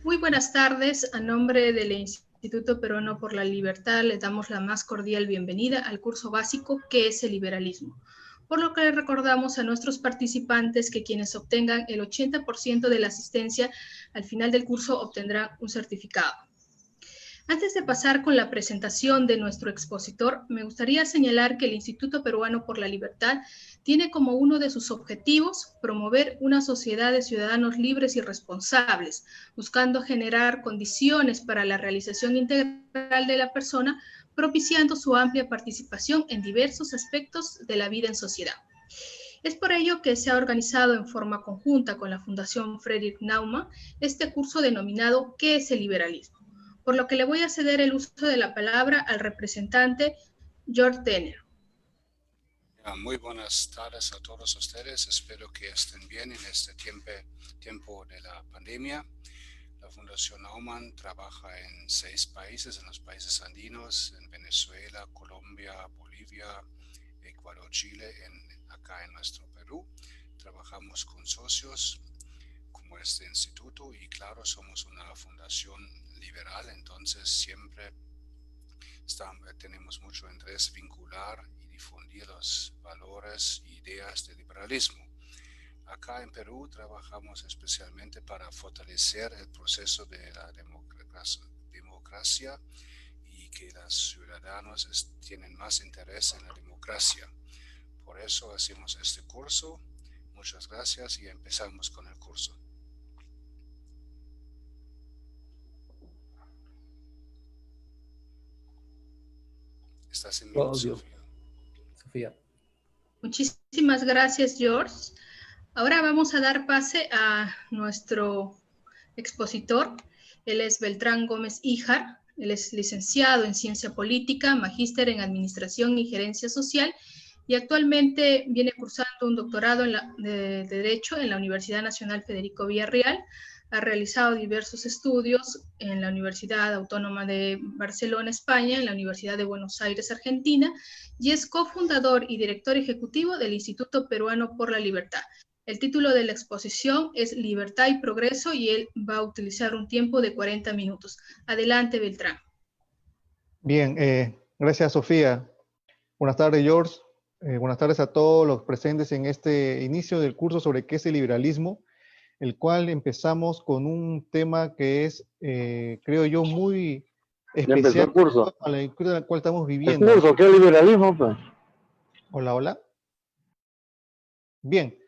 Muy buenas tardes. A nombre del Instituto Peruano por la Libertad, les damos la más cordial bienvenida al curso básico ¿Qué es el liberalismo? Por lo que recordamos a nuestros participantes que quienes obtengan el 80% de la asistencia al final del curso obtendrán un certificado. Antes de pasar con la presentación de nuestro expositor, me gustaría señalar que el Instituto Peruano por la Libertad tiene como uno de sus objetivos promover una sociedad de ciudadanos libres y responsables, buscando generar condiciones para la realización integral de la persona, propiciando su amplia participación en diversos aspectos de la vida en sociedad. Es por ello que se ha organizado en forma conjunta con la Fundación Friedrich Naumann este curso denominado ¿Qué es el liberalismo? Por lo que le voy a ceder el uso de la palabra al representante George Denner. Muy buenas tardes a todos ustedes. Espero que estén bien en este tiempo de la pandemia. La Fundación Naumann trabaja en 6 países, en los países andinos, en Venezuela, Colombia, Bolivia, Ecuador, Chile, acá en nuestro Perú. Trabajamos con socios como este instituto y claro, somos una fundación liberal, entonces siempre tenemos mucho interés vincular y difundir los valores e ideas del liberalismo. Acá en Perú trabajamos especialmente para fortalecer el proceso de la democracia y que los ciudadanos tienen más interés en la democracia. Por eso hacemos este curso. Muchas gracias y empezamos con el curso. Estás en mute, Sofía. Muchísimas gracias, George. Ahora vamos a dar pase a nuestro expositor. Él es Beltrán Gómez Híjar. Él es licenciado en Ciencia Política, magíster en Administración y Gerencia Social y actualmente viene cursando un doctorado de Derecho en la Universidad Nacional Federico Villarreal. Ha realizado diversos estudios en la Universidad Autónoma de Barcelona, España, en la Universidad de Buenos Aires, Argentina, y es cofundador y director ejecutivo del Instituto Peruano por la Libertad. El título de la exposición es Libertad y Progreso y él va a utilizar un tiempo de 40 minutos. Adelante, Beltrán. Bien, gracias, Sofía. Buenas tardes, George. Buenas tardes a todos los presentes en este inicio del curso sobre qué es el liberalismo, el cual empezamos con un tema que es, creo yo, muy especial a la cultura en la cual estamos viviendo. ¿El curso qué es liberalismo, pues? Hola, hola. Bien.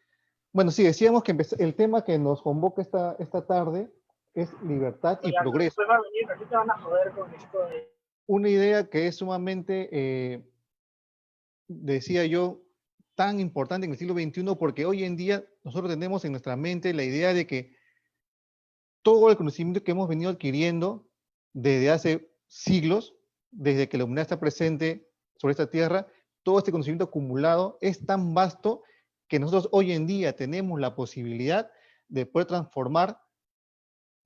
Bueno, sí, decíamos que el tema que nos convoca esta tarde es libertad y progreso. Una idea que es sumamente, decía yo, tan importante en el siglo XXI, porque hoy en día nosotros tenemos en nuestra mente la idea de que todo el conocimiento que hemos venido adquiriendo desde hace siglos, desde que la humanidad está presente sobre esta tierra, todo este conocimiento acumulado es tan vasto que nosotros hoy en día tenemos la posibilidad de poder transformar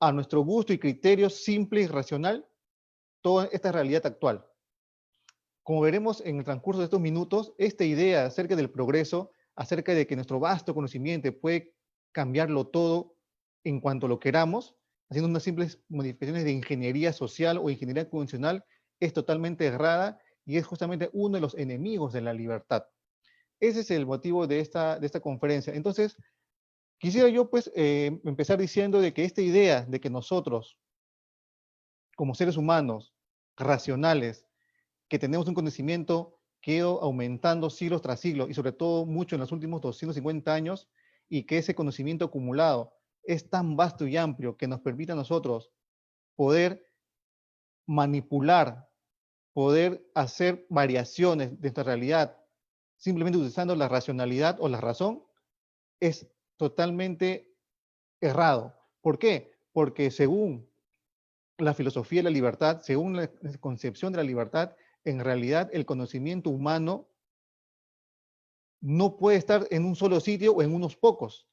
a nuestro gusto y criterio simple y racional toda esta realidad actual. Como veremos en el transcurso de estos minutos, esta idea acerca del progreso, acerca de que nuestro vasto conocimiento puede cambiarlo todo en cuanto lo queramos, haciendo unas simples modificaciones de ingeniería social o ingeniería convencional, es totalmente errada y es justamente uno de los enemigos de la libertad. Ese es el motivo de esta conferencia. Entonces, quisiera yo pues empezar diciendo de que esta idea de que nosotros, como seres humanos, racionales, que tenemos un conocimiento que ha ido aumentando siglos tras siglos y sobre todo mucho en los últimos 250 años y que ese conocimiento acumulado es tan vasto y amplio que nos permite a nosotros poder manipular, poder hacer variaciones de esta realidad simplemente utilizando la racionalidad o la razón, es totalmente errado. ¿Por qué? Porque según la filosofía de la libertad, según la concepción de la libertad, en realidad el conocimiento humano no puede estar en un solo sitio o en unos pocos,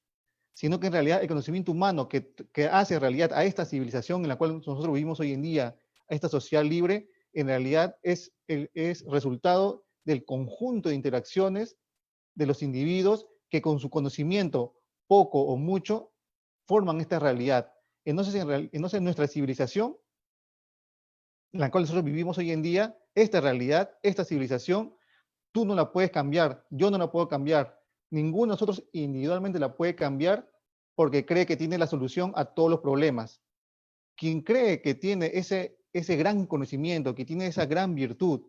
sino que en realidad el conocimiento humano que hace realidad a esta civilización en la cual nosotros vivimos hoy en día, a esta sociedad libre, en realidad es resultado del conjunto de interacciones de los individuos que con su conocimiento, poco o mucho, forman esta realidad. entonces nuestra civilización, en la cual nosotros vivimos hoy en día, esta realidad, esta civilización, tú no la puedes cambiar, yo no la puedo cambiar, ninguno de nosotros individualmente la puede cambiar porque cree que tiene la solución a todos los problemas. Quien cree que tiene ese gran conocimiento, que tiene esa gran virtud,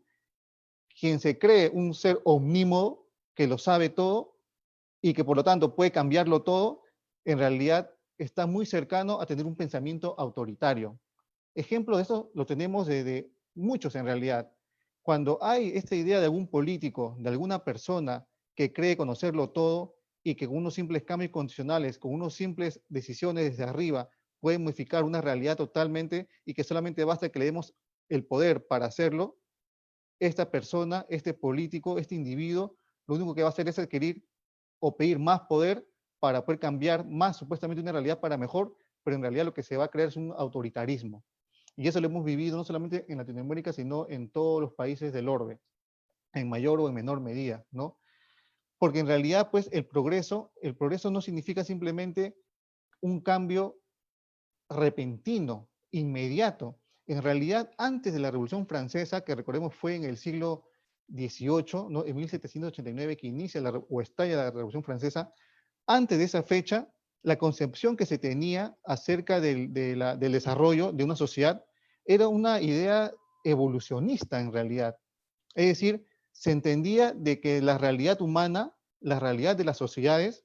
quien se cree un ser omnímodo, que lo sabe todo y que por lo tanto puede cambiarlo todo, en realidad está muy cercano a tener un pensamiento autoritario. Ejemplo de eso lo tenemos de muchos en realidad. Cuando hay esta idea de algún político, de alguna persona que cree conocerlo todo y que con unos simples cambios condicionales, con unos simples decisiones desde arriba, puede modificar una realidad totalmente y que solamente basta que le demos el poder para hacerlo, esta persona, este político, este individuo, lo único que va a hacer es adquirir o pedir más poder para poder cambiar más supuestamente una realidad para mejor, pero en realidad lo que se va a crear es un autoritarismo. Y eso lo hemos vivido no solamente en Latinoamérica, sino en todos los países del orbe, en mayor o en menor medida, ¿no? Porque en realidad, pues, el progreso no significa simplemente un cambio repentino, inmediato. En realidad, antes de la Revolución Francesa, que recordemos fue en el siglo XVIII, ¿no? En 1789 que inicia o estalla la Revolución Francesa, antes de esa fecha, la concepción que se tenía acerca del desarrollo de una sociedad era una idea evolucionista en realidad. Es decir, se entendía de que la realidad humana, la realidad de las sociedades,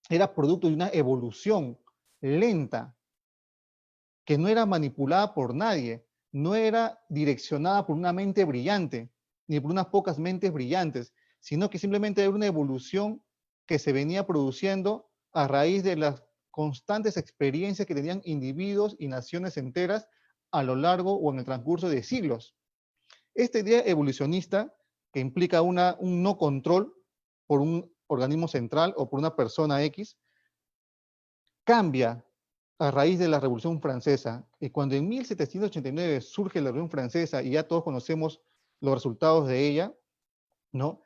era producto de una evolución lenta, que no era manipulada por nadie, no era direccionada por una mente brillante, ni por unas pocas mentes brillantes, sino que simplemente era una evolución que se venía produciendo a raíz de las constantes experiencias que tenían individuos y naciones enteras a lo largo o en el transcurso de siglos. Esta idea evolucionista, que implica un no control por un organismo central o por una persona X, cambia a raíz de la Revolución Francesa. Y cuando en 1789 surge la Revolución Francesa y ya todos conocemos los resultados de ella, ¿no?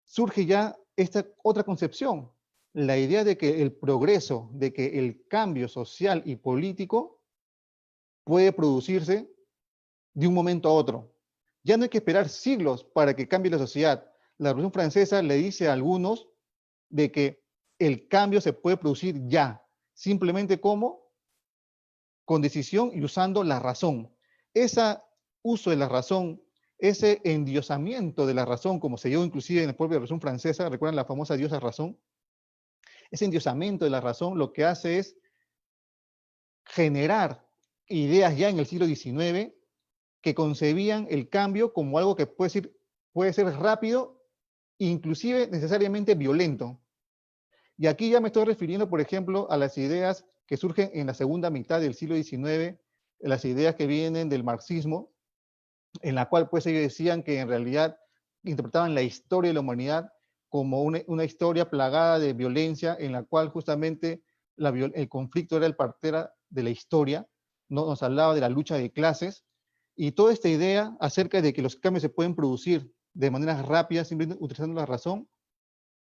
Surge ya esta otra concepción, la idea de que el progreso, de que el cambio social y político puede producirse de un momento a otro. Ya no hay que esperar siglos para que cambie la sociedad. La Revolución Francesa le dice a algunos de que el cambio se puede producir ya, simplemente como con decisión y usando la razón. Ese uso de la razón, ese endiosamiento de la razón, como se dio inclusive en la propia Revolución Francesa, recuerdan la famosa diosa razón, ese endiosamiento de la razón lo que hace es generar ideas ya en el siglo XIX que concebían el cambio como algo que puede ser rápido, inclusive necesariamente violento. Y aquí ya me estoy refiriendo, por ejemplo, a las ideas que surgen en la segunda mitad del siglo XIX, las ideas que vienen del marxismo, en la cual pues ellos decían que en realidad interpretaban la historia de la humanidad como una historia plagada de violencia, en la cual justamente el conflicto era el partera de la historia, ¿no? Nos hablaba de la lucha de clases, y toda esta idea acerca de que los cambios se pueden producir de manera rápida, simplemente utilizando la razón,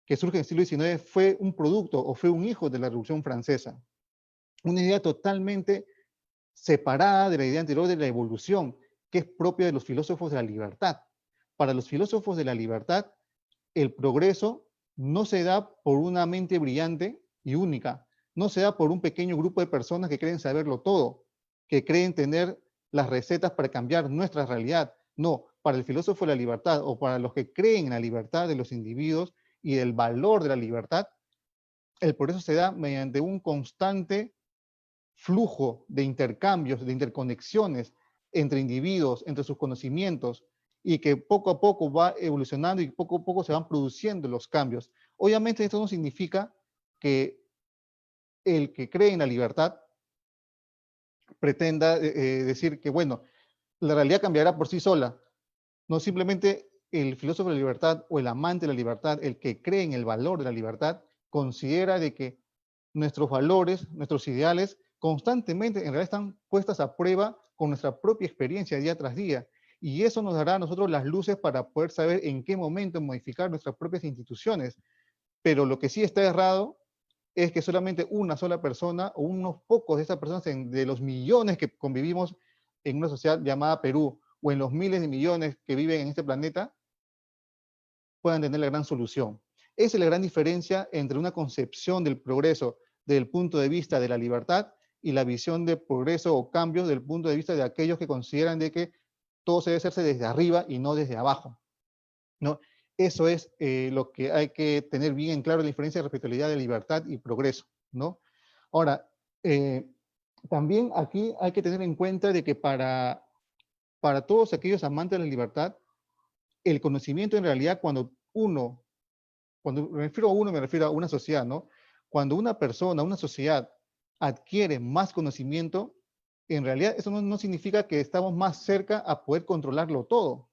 que surge en el siglo XIX, fue un producto o fue un hijo de la Revolución Francesa. Una idea totalmente separada de la idea anterior de la evolución, que es propia de los filósofos de la libertad. Para los filósofos de la libertad, el progreso no se da por una mente brillante y única, no se da por un pequeño grupo de personas que creen saberlo todo, que creen tener las recetas para cambiar nuestra realidad. No, para el filósofo de la libertad o para los que creen en la libertad de los individuos y del valor de la libertad, el progreso se da mediante un constante flujo de intercambios, de interconexiones entre individuos, entre sus conocimientos, y que poco a poco va evolucionando y poco a poco se van produciendo los cambios. Obviamente esto no significa que el que cree en la libertad pretenda decir que, bueno, la realidad cambiará por sí sola. No, simplemente el filósofo de la libertad o el amante de la libertad, el que cree en el valor de la libertad, considera de que nuestros valores, nuestros ideales, constantemente en realidad están puestas a prueba con nuestra propia experiencia día tras día. Y eso nos dará a nosotros las luces para poder saber en qué momento modificar nuestras propias instituciones. Pero lo que sí está errado es que solamente una sola persona o unos pocos de esas personas de los millones que convivimos en una sociedad llamada Perú o en los miles de millones que viven en este planeta puedan tener la gran solución. Esa es la gran diferencia entre una concepción del progreso desde el punto de vista de la libertad y la visión de progreso o cambio desde el punto de vista de aquellos que consideran de que todo se debe hacerse desde arriba y no desde abajo, ¿no? Eso es lo que hay que tener bien en claro, la diferencia respecto a la idea de libertad y progreso, ¿no? Ahora, también aquí hay que tener en cuenta de que para todos aquellos amantes de la libertad, el conocimiento en realidad cuando me refiero a uno, me refiero a una sociedad, ¿no? Cuando una persona, una sociedad adquiere más conocimiento, en realidad eso no significa que estamos más cerca a poder controlarlo todo.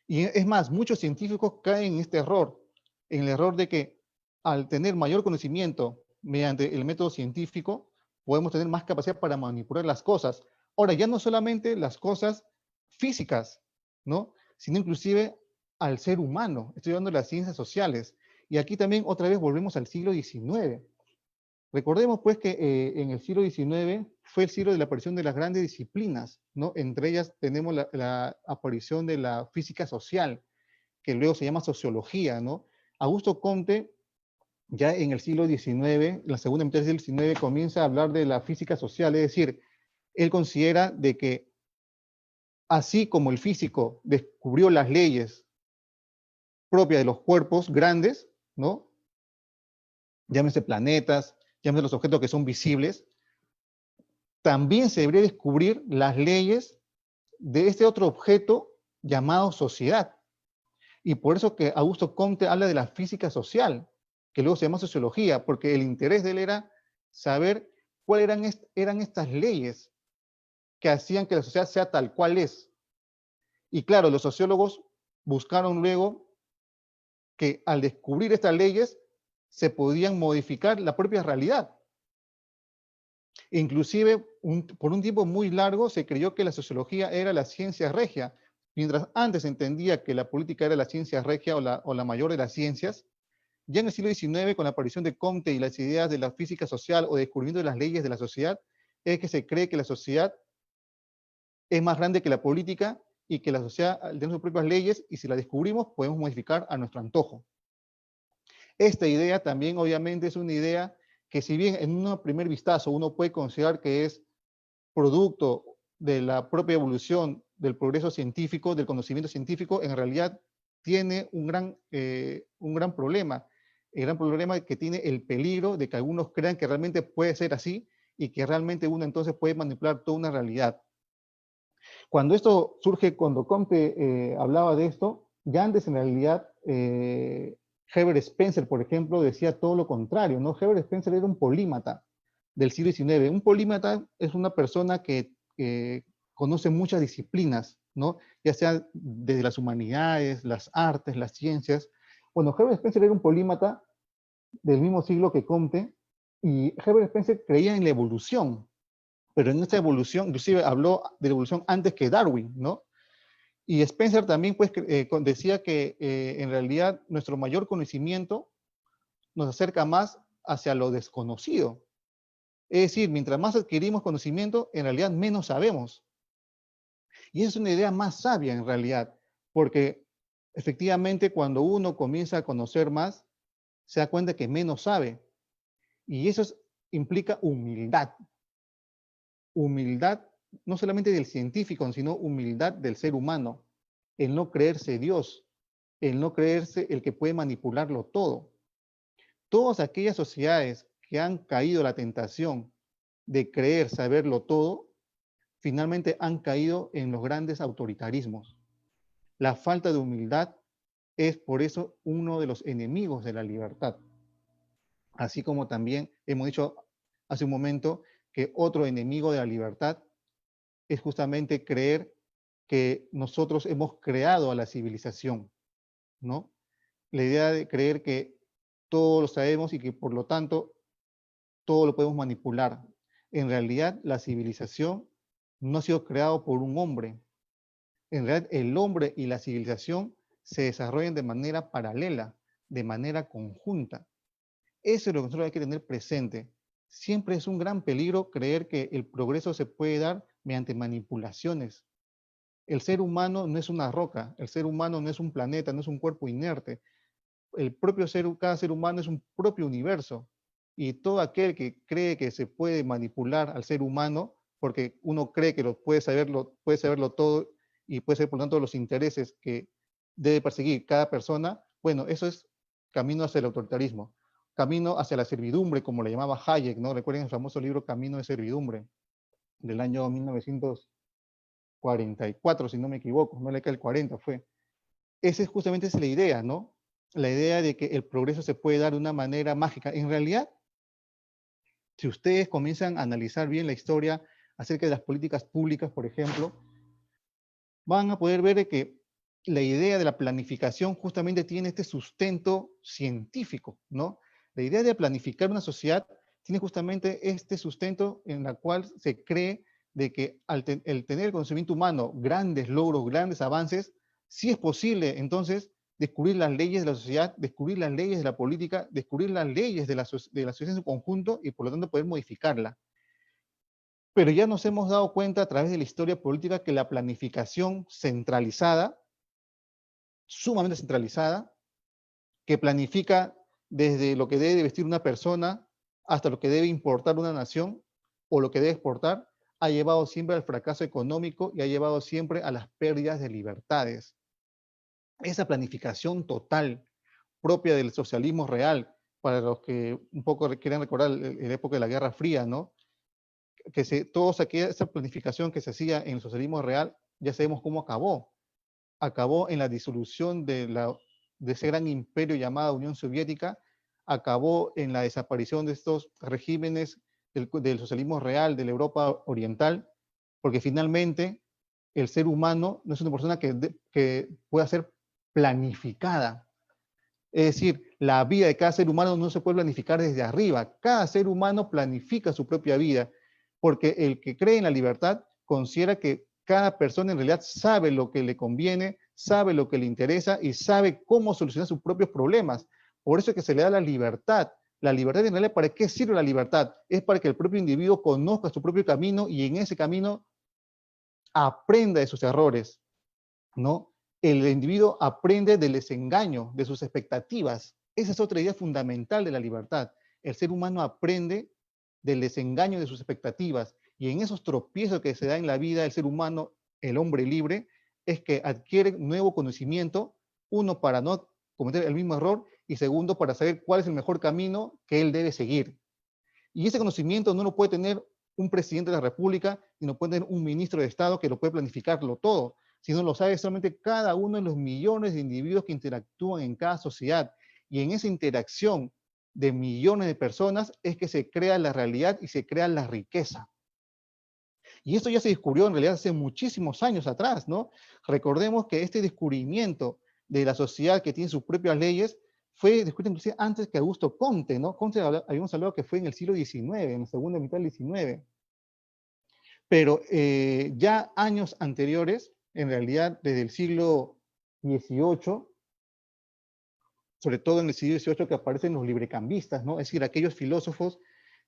Y es más, muchos científicos caen en este error, en el error de que al tener mayor conocimiento mediante el método científico, podemos tener más capacidad para manipular las cosas. Ahora, ya no solamente las cosas físicas, ¿no? Sino inclusive al ser humano. Estoy hablando de las ciencias sociales. Y aquí también otra vez volvemos al siglo XIX. Recordemos pues que en el siglo XIX fue el siglo de la aparición de las grandes disciplinas, ¿no? Entre ellas tenemos la aparición de la física social, que luego se llama sociología, ¿no? Augusto Comte, ya en el siglo XIX, la segunda mitad del siglo XIX, comienza a hablar de la física social, es decir, él considera de que así como el físico descubrió las leyes propias de los cuerpos grandes, ¿no? Llámese planetas, llámese los objetos que son visibles, también se debería descubrir las leyes de este otro objeto llamado sociedad. Y por eso que Augusto Comte habla de la física social, que luego se llama sociología, porque el interés de él era saber cuáles eran estas leyes que hacían que la sociedad sea tal cual es. Y claro, los sociólogos buscaron luego que al descubrir estas leyes se podían modificar la propia realidad. Inclusive, por un tiempo muy largo se creyó que la sociología era la ciencia regia, mientras antes se entendía que la política era la ciencia regia o la mayor de las ciencias. Ya en el siglo XIX, con la aparición de Comte y las ideas de la física social o descubrimiento de las leyes de la sociedad, es que se cree que la sociedad es más grande que la política y que la sociedad tiene sus propias leyes y si la descubrimos podemos modificar a nuestro antojo. Esta idea también obviamente es una idea que si bien en un primer vistazo uno puede considerar que es producto de la propia evolución del progreso científico, del conocimiento científico, en realidad tiene un gran problema. El gran problema es que tiene el peligro de que algunos crean que realmente puede ser así y que realmente uno entonces puede manipular toda una realidad. Cuando esto surge, cuando Comte hablaba de esto, ya antes en realidad Herbert Spencer, por ejemplo, decía todo lo contrario, ¿no? Herbert Spencer era un polímata del siglo XIX. Un polímata es una persona que conoce muchas disciplinas, ¿no? Ya sea desde las humanidades, las artes, las ciencias. Bueno, Herbert Spencer era un polímata del mismo siglo que Comte, y Herbert Spencer creía en la evolución, pero en esta evolución, inclusive habló de la evolución antes que Darwin, ¿no? Y Spencer también pues, decía que en realidad nuestro mayor conocimiento nos acerca más hacia lo desconocido. Es decir, mientras más adquirimos conocimiento, en realidad menos sabemos. Y esa es una idea más sabia en realidad, porque efectivamente cuando uno comienza a conocer más, se da cuenta que menos sabe. Y eso implica humildad. Humildad no solamente del científico, sino humildad del ser humano. El no creerse Dios, el no creerse el que puede manipularlo todo. Todas aquellas sociedades que han caído a la tentación de creer saberlo todo, finalmente han caído en los grandes autoritarismos. La falta de humildad es por eso uno de los enemigos de la libertad. Así como también hemos dicho hace un momento que otro enemigo de la libertad es justamente creer que nosotros hemos creado a la civilización, ¿no? La idea de creer que todo lo sabemos y que por lo tanto todo lo podemos manipular. En realidad, la civilización no ha sido creado por un hombre. En realidad, el hombre y la civilización se desarrollan de manera paralela, de manera conjunta. Eso es lo que nosotros hay que tener presente. Siempre es un gran peligro creer que el progreso se puede dar mediante manipulaciones. El ser humano no es una roca, el ser humano no es un planeta, no es un cuerpo inerte. Cada ser humano es un propio universo. Y todo aquel que cree que se puede manipular al ser humano, porque uno cree que puede saberlo todo y puede ser por lo tanto los intereses que debe perseguir cada persona, bueno, eso es camino hacia el autoritarismo, camino hacia la servidumbre, como le llamaba Hayek, ¿no? Recuerden el famoso libro Camino de Servidumbre, del año 1944, si no me equivoco, no le cae el 40, fue. Esa es justamente la idea, ¿no? La idea de que el progreso se puede dar de una manera mágica. En realidad, si ustedes comienzan a analizar bien la historia acerca de las políticas públicas, por ejemplo, van a poder ver que la idea de la planificación justamente tiene este sustento científico, ¿no? La idea de planificar una sociedad tiene justamente este sustento en la cual se cree de que el tener el conocimiento humano, grandes logros, grandes avances, sí es posible entonces descubrir las leyes de la sociedad, descubrir las leyes de la política, descubrir las leyes de la sociedad en su conjunto y por lo tanto poder modificarla. Pero ya nos hemos dado cuenta a través de la historia política que la planificación centralizada, sumamente centralizada, que planifica desde lo que debe vestir una persona hasta lo que debe importar una nación o lo que debe exportar, ha llevado siempre al fracaso económico y ha llevado siempre a las pérdidas de libertades. Esa planificación total propia del socialismo real, para los que un poco quieren recordar la época de la Guerra Fría, ¿no? Esa planificación que se hacía en el socialismo real, ya sabemos cómo acabó. Acabó en la disolución de ese gran imperio llamado Unión Soviética, acabó en la desaparición de estos regímenes del socialismo real de la Europa Oriental, porque finalmente el ser humano no es una persona que pueda ser planificada. Es decir, la vida de cada ser humano no se puede planificar desde arriba. Cada ser humano planifica su propia vida, porque el que cree en la libertad considera que cada persona en realidad sabe lo que le conviene, sabe lo que le interesa y sabe cómo solucionar sus propios problemas. Por eso es que se le da la libertad. La libertad en realidad, ¿para qué sirve la libertad? Es para que el propio individuo conozca su propio camino y en ese camino aprenda de sus errores, ¿no? El individuo aprende del desengaño, de sus expectativas. Esa es otra idea fundamental de la libertad. El ser humano aprende del desengaño de sus expectativas y en esos tropiezos que se da en la vida el ser humano, el hombre libre, es que adquiere nuevo conocimiento, uno para no cometer el mismo error y segundo para saber cuál es el mejor camino que él debe seguir. Y ese conocimiento no lo puede tener un presidente de la República y no puede tener un ministro de Estado que lo puede planificarlo todo, sino lo sabe solamente cada uno de los millones de individuos que interactúan en cada sociedad. Y en esa interacción de millones de personas es que se crea la realidad y se crea la riqueza. Y esto ya se descubrió en realidad hace muchísimos años atrás, ¿no? Recordemos que este descubrimiento de la sociedad que tiene sus propias leyes fue descubierto inclusive antes que Augusto Comte, ¿no? Comte habíamos hablado que fue en el siglo XIX, en la segunda mitad del XIX. Pero ya años anteriores, en realidad desde el siglo XVIII, sobre todo en el siglo XVIII que aparecen los librecambistas, ¿no? Es decir, aquellos filósofos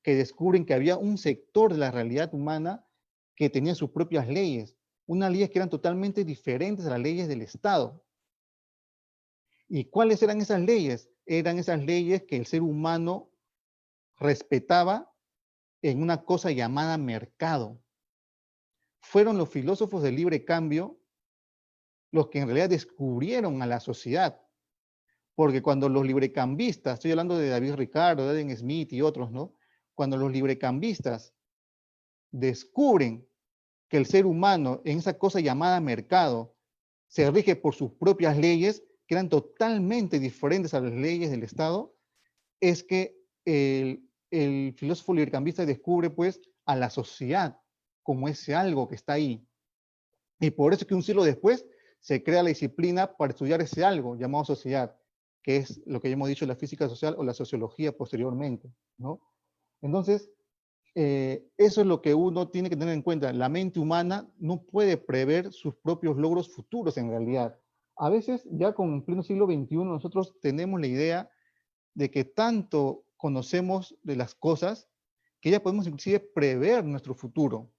que descubren que había un sector de la realidad humana que tenía sus propias leyes, unas leyes que eran totalmente diferentes a las leyes del Estado. ¿Y cuáles eran esas leyes? Eran esas leyes que el ser humano respetaba en una cosa llamada mercado. Fueron los filósofos del libre cambio los que en realidad descubrieron a la sociedad. Porque cuando los librecambistas, estoy hablando de David Ricardo, de Adam Smith y otros, ¿no? Cuando los librecambistas descubren que el ser humano en esa cosa llamada mercado se rige por sus propias leyes, que eran totalmente diferentes a las leyes del Estado, es que el filósofo librecambista descubre pues a la sociedad como ese algo que está ahí. Y por eso es que un siglo después se crea la disciplina para estudiar ese algo llamado sociedad, que es lo que ya hemos dicho, la física social o la sociología posteriormente, ¿no? Entonces, eso es lo que uno tiene que tener en cuenta. La mente humana no puede prever sus propios logros futuros en realidad. A veces, ya con pleno siglo XXI, nosotros tenemos la idea de que tanto conocemos de las cosas que ya podemos inclusive prever nuestro futuro.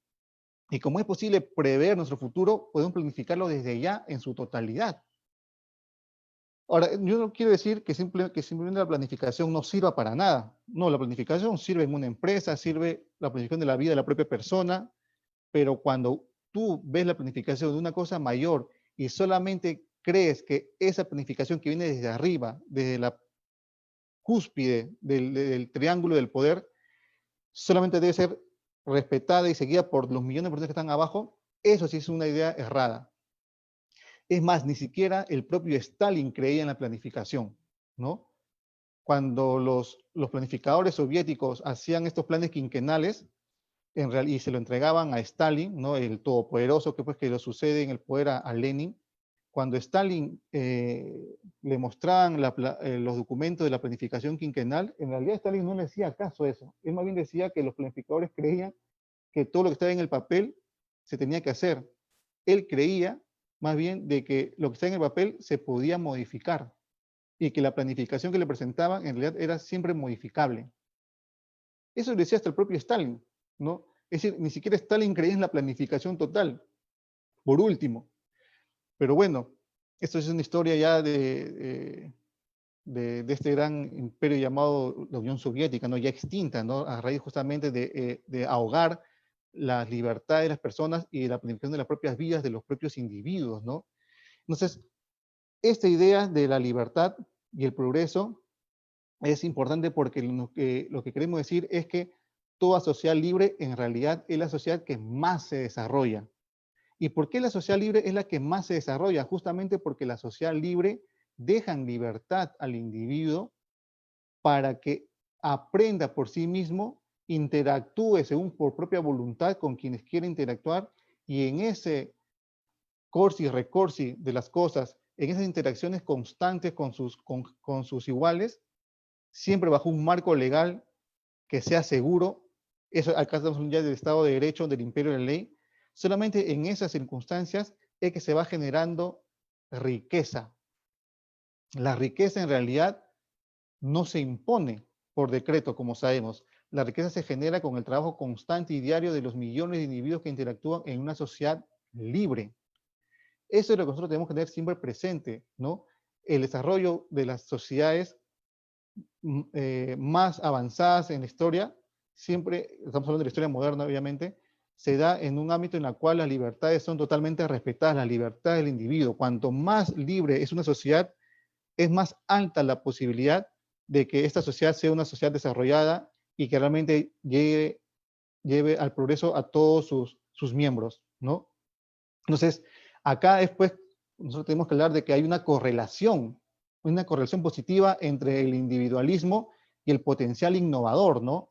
Y como es posible prever nuestro futuro, podemos planificarlo desde ya en su totalidad. Ahora, yo no quiero decir que simplemente la planificación no sirva para nada. No, la planificación sirve en una empresa, sirve la planificación de la vida de la propia persona, pero cuando tú ves la planificación de una cosa mayor y solamente crees que esa planificación que viene desde arriba, desde la cúspide del triángulo del poder, solamente debe ser respetada y seguida por los millones de personas que están abajo, eso sí es una idea errada. Es más, ni siquiera el propio Stalin creía en la planificación, ¿no? Cuando los planificadores soviéticos hacían estos planes quinquenales, y se lo entregaban a Stalin, ¿no? El todopoderoso que, pues, que lo sucede en el poder a Lenin, cuando Stalin le mostraban los documentos de la planificación quinquenal, en realidad Stalin no le hacía caso a eso. Él más bien decía que los planificadores creían que todo lo que estaba en el papel se tenía que hacer. Él creía más bien de que lo que está en el papel se podía modificar y que la planificación que le presentaban en realidad era siempre modificable. Eso lo decía hasta el propio Stalin, ¿no? Es decir, ni siquiera Stalin creía en la planificación total, por último. Pero bueno, esto es una historia ya de este gran imperio llamado la Unión Soviética, ¿no? Ya extinta, ¿no? A raíz justamente de ahogar las libertades de las personas y la planificación de las propias vidas de los propios individuos, ¿no? Entonces, esta idea de la libertad y el progreso es importante porque lo que queremos decir es que toda sociedad libre en realidad es la sociedad que más se desarrolla. ¿Y por qué la sociedad libre es la que más se desarrolla? Justamente porque la sociedad libre deja en libertad al individuo para que aprenda por sí mismo, interactúe según por propia voluntad con quienes quiere interactuar, y en ese corsi y recorsi de las cosas, en esas interacciones constantes con sus iguales, siempre bajo un marco legal que sea seguro. Eso, acá estamos hablando ya del Estado de Derecho, del imperio de la ley. Solamente en esas circunstancias es que se va generando riqueza. La riqueza en realidad no se impone por decreto, como sabemos. La riqueza se genera con el trabajo constante y diario de los millones de individuos que interactúan en una sociedad libre. Eso es lo que nosotros tenemos que tener siempre presente, ¿no? El desarrollo de las sociedades más avanzadas en la historia, siempre, estamos hablando de la historia moderna, obviamente, se da en un ámbito en el cual las libertades son totalmente respetadas, la libertad del individuo. Cuanto más libre es una sociedad, es más alta la posibilidad de que esta sociedad sea una sociedad desarrollada y que realmente lleve al progreso a todos sus miembros, ¿no? Entonces, acá después nosotros tenemos que hablar de que hay una correlación positiva entre el individualismo y el potencial innovador, ¿no?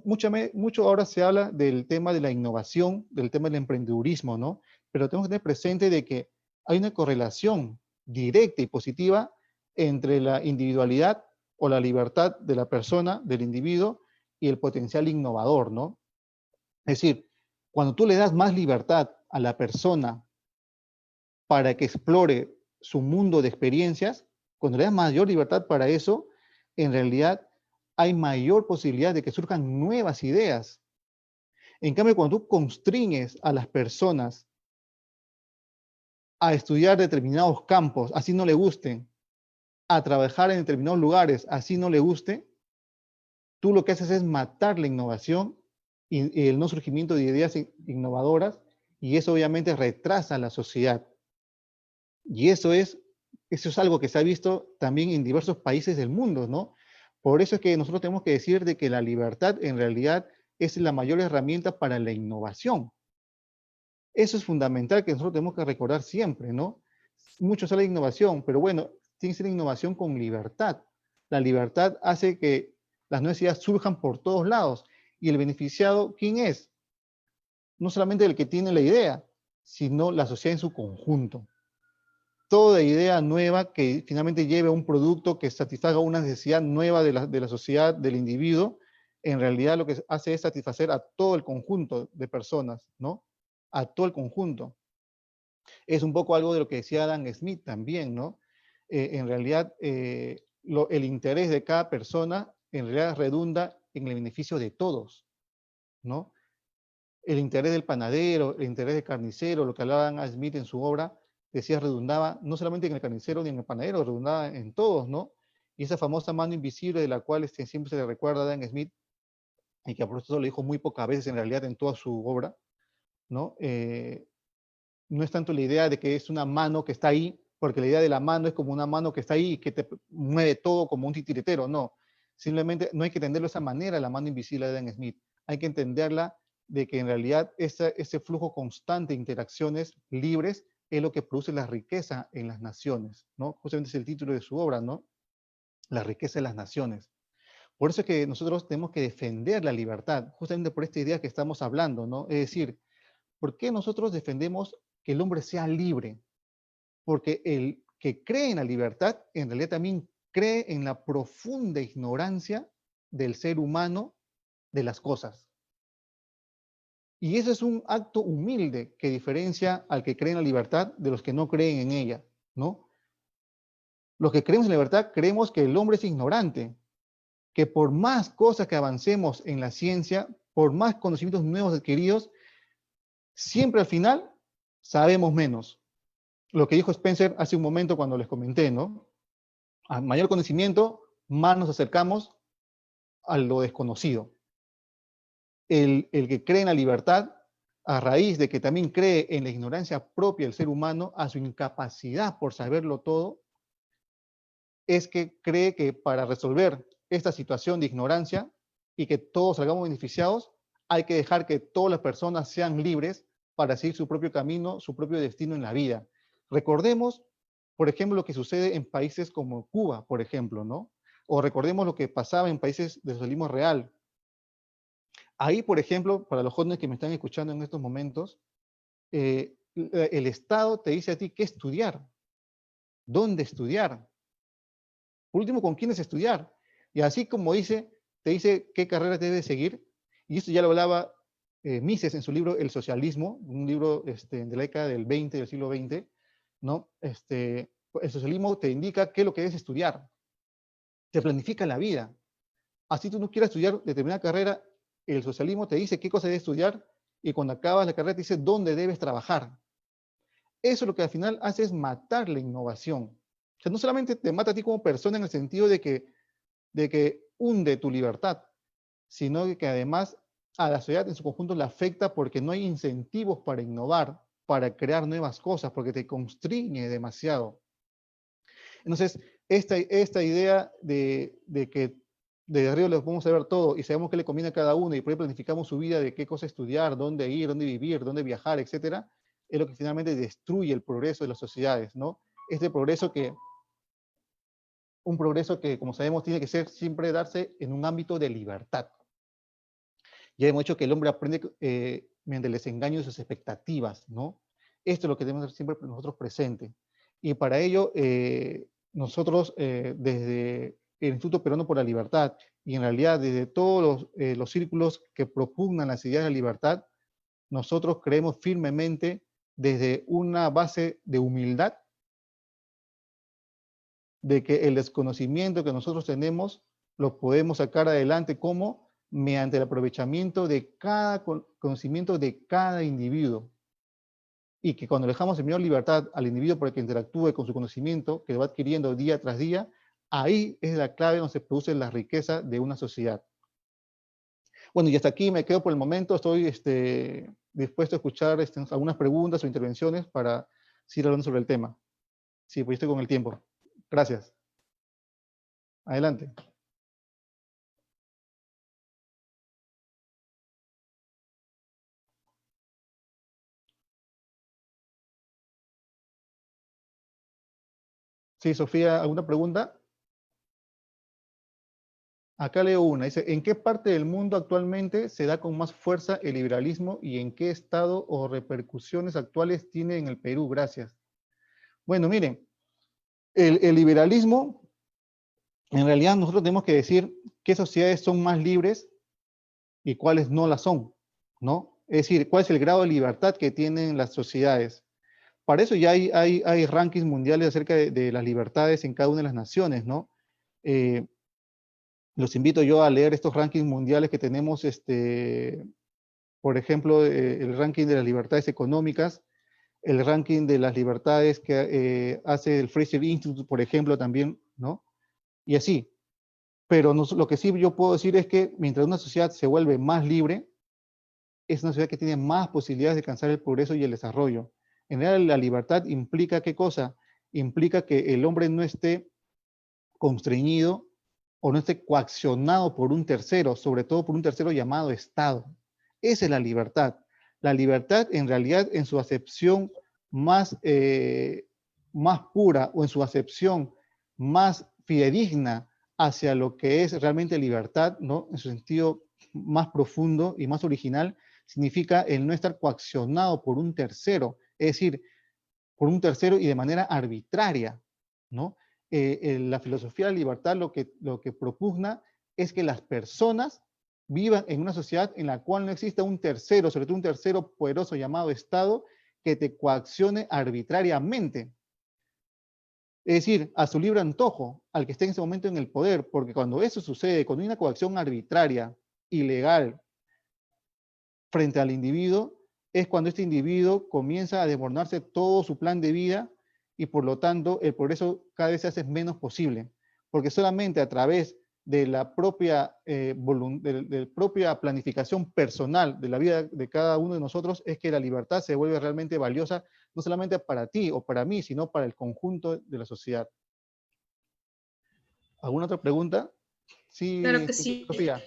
Mucho ahora se habla del tema de la innovación, del tema del emprendedurismo, ¿no? Pero tenemos que tener presente de que hay una correlación directa y positiva entre la individualidad o la libertad de la persona, del individuo, y el potencial innovador, ¿no? Es decir, cuando tú le das más libertad a la persona para que explore su mundo de experiencias, cuando le das mayor libertad para eso, en realidad hay mayor posibilidad de que surjan nuevas ideas. En cambio, cuando tú constriñes a las personas a estudiar determinados campos, así no le gusten, a trabajar en determinados lugares, así no le guste, tú lo que haces es matar la innovación y el no surgimiento de ideas innovadoras, y eso obviamente retrasa la sociedad. Y eso es algo que se ha visto también en diversos países del mundo, ¿no? Por eso es que nosotros tenemos que decir de que la libertad en realidad es la mayor herramienta para la innovación. Eso es fundamental que nosotros tenemos que recordar siempre, ¿no? Muchos hablan de innovación, pero bueno, tiene que ser innovación con libertad. La libertad hace que las nuevas ideas surjan por todos lados. ¿Y el beneficiado quién es? No solamente el que tiene la idea, sino la sociedad en su conjunto. Toda idea nueva que finalmente lleve a un producto que satisfaga una necesidad nueva de la sociedad, del individuo, en realidad lo que hace es satisfacer a todo el conjunto de personas, ¿no? A todo el conjunto. Es un poco algo de lo que decía Adam Smith también, ¿no? En realidad, el interés de cada persona en realidad redunda en el beneficio de todos, ¿no? El interés del panadero, el interés del carnicero, lo que hablaban a Smith en su obra, decía, redundaba no solamente en el carnicero ni en el panadero, redundaba en todos, ¿no? Y esa famosa mano invisible de la cual siempre se le recuerda a Dan Smith, y que por eso lo dijo muy pocas veces en realidad en toda su obra, ¿no? No es tanto la idea de que es una mano que está ahí, porque la idea de la mano es como una mano que está ahí y que te mueve todo como un titiritero, no. Simplemente no hay que entenderlo de esa manera, la mano invisible de Dan Smith. Hay que entenderla de que en realidad ese flujo constante de interacciones libres es lo que produce la riqueza en las naciones, ¿no? Justamente es el título de su obra, ¿no? La riqueza de las naciones. Por eso es que nosotros tenemos que defender la libertad, justamente por esta idea que estamos hablando, ¿no? Es decir, ¿por qué nosotros defendemos que el hombre sea libre? Porque el que cree en la libertad, en realidad también cree en la profunda ignorancia del ser humano de las cosas. Y ese es un acto humilde que diferencia al que cree en la libertad de los que no creen en ella, ¿no? Los que creemos en la libertad creemos que el hombre es ignorante, que por más cosas que avancemos en la ciencia, por más conocimientos nuevos adquiridos, siempre al final sabemos menos. Lo que dijo Spencer hace un momento cuando les comenté, ¿no? A mayor conocimiento, más nos acercamos a lo desconocido. El que cree en la libertad, a raíz de que también cree en la ignorancia propia del ser humano, a su incapacidad por saberlo todo, es que cree que para resolver esta situación de ignorancia y que todos salgamos beneficiados, hay que dejar que todas las personas sean libres para seguir su propio camino, su propio destino en la vida. Recordemos, por ejemplo, lo que sucede en países como Cuba, por ejemplo, ¿no? O recordemos lo que pasaba en países de socialismo real. Ahí, por ejemplo, para los jóvenes que me están escuchando en estos momentos, el Estado te dice a ti qué estudiar, dónde estudiar, por último, con quiénes estudiar. Y así como te dice qué carrera debes seguir, y esto ya lo hablaba Mises en su libro El socialismo, un libro de la década del 20, del siglo XX, ¿no? El socialismo te indica qué es lo que debes estudiar, te planifica la vida. Así tú no quieras estudiar determinada carrera, el socialismo te dice qué cosa debes estudiar, y cuando acabas la carrera te dice dónde debes trabajar. Eso lo que al final hace es matar la innovación. O sea, no solamente te mata a ti como persona en el sentido de que hunde tu libertad, sino que además a la sociedad en su conjunto la afecta porque no hay incentivos para innovar, para crear nuevas cosas, porque te constriñe demasiado. Entonces, esta idea de que desde arriba les podemos saber todo y sabemos qué le conviene a cada uno y por ahí planificamos su vida de qué cosa estudiar, dónde ir, dónde vivir, dónde viajar, etcétera, es lo que finalmente destruye el progreso de las sociedades, ¿no? Un progreso que, como sabemos, tiene que ser siempre darse en un ámbito de libertad. Ya hemos dicho que el hombre aprende mediante el desengaño de sus expectativas, ¿no? Esto es lo que debemos tener siempre nosotros presente. Y para ello, nosotros desde el Instituto Peruano por la Libertad y en realidad desde todos los círculos que propugnan las ideas de la libertad, nosotros creemos firmemente desde una base de humildad de que el desconocimiento que nosotros tenemos lo podemos sacar adelante como mediante el aprovechamiento de cada conocimiento de cada individuo. Y que cuando dejamos en mayor libertad al individuo para que interactúe con su conocimiento, que lo va adquiriendo día tras día, ahí es la clave donde se produce la riqueza de una sociedad. Bueno, y hasta aquí me quedo por el momento. Estoy dispuesto a escuchar algunas preguntas o intervenciones para seguir hablando sobre el tema. Sí, pues estoy con el tiempo. Gracias. Adelante. Sí, Sofía, ¿alguna pregunta? Acá leo una. Dice, ¿en qué parte del mundo actualmente se da con más fuerza el liberalismo y en qué estado o repercusiones actuales tiene en el Perú? Gracias. Bueno, miren, el liberalismo, en realidad nosotros tenemos que decir qué sociedades son más libres y cuáles no las son, ¿no? Es decir, cuál es el grado de libertad que tienen las sociedades. Para eso ya hay rankings mundiales acerca de las libertades en cada una de las naciones, ¿no? Los invito yo a leer estos rankings mundiales que tenemos, por ejemplo, el ranking de las libertades económicas, el ranking de las libertades que hace el Fraser Institute, por ejemplo, también, ¿no? Y así. Pero lo que sí yo puedo decir es que mientras una sociedad se vuelve más libre, es una sociedad que tiene más posibilidades de alcanzar el progreso y el desarrollo. En realidad, la libertad implica ¿qué cosa? Implica que el hombre no esté constreñido o no esté coaccionado por un tercero, sobre todo por un tercero llamado Estado. Esa es la libertad. La libertad, en realidad, en su acepción más, más pura o en su acepción más fidedigna hacia lo que es realmente libertad, ¿no? En su sentido más profundo y más original, significa el no estar coaccionado por un tercero, es decir, por un tercero y de manera arbitraria, ¿no? La filosofía de la libertad lo que propugna es que las personas vivan en una sociedad en la cual no exista un tercero, sobre todo un tercero poderoso llamado Estado, que te coaccione arbitrariamente. Es decir, a su libre antojo, al que esté en ese momento en el poder, porque cuando eso sucede, cuando hay una coacción arbitraria, ilegal, frente al individuo, es cuando este individuo comienza a desbordarse todo su plan de vida y por lo tanto el progreso cada vez se hace menos posible, porque solamente a través de la propia, de propia planificación personal de la vida de cada uno de nosotros es que la libertad se vuelve realmente valiosa, no solamente para ti o para mí, sino para el conjunto de la sociedad. ¿Alguna otra pregunta? Claro Sí, que sí. Sofía.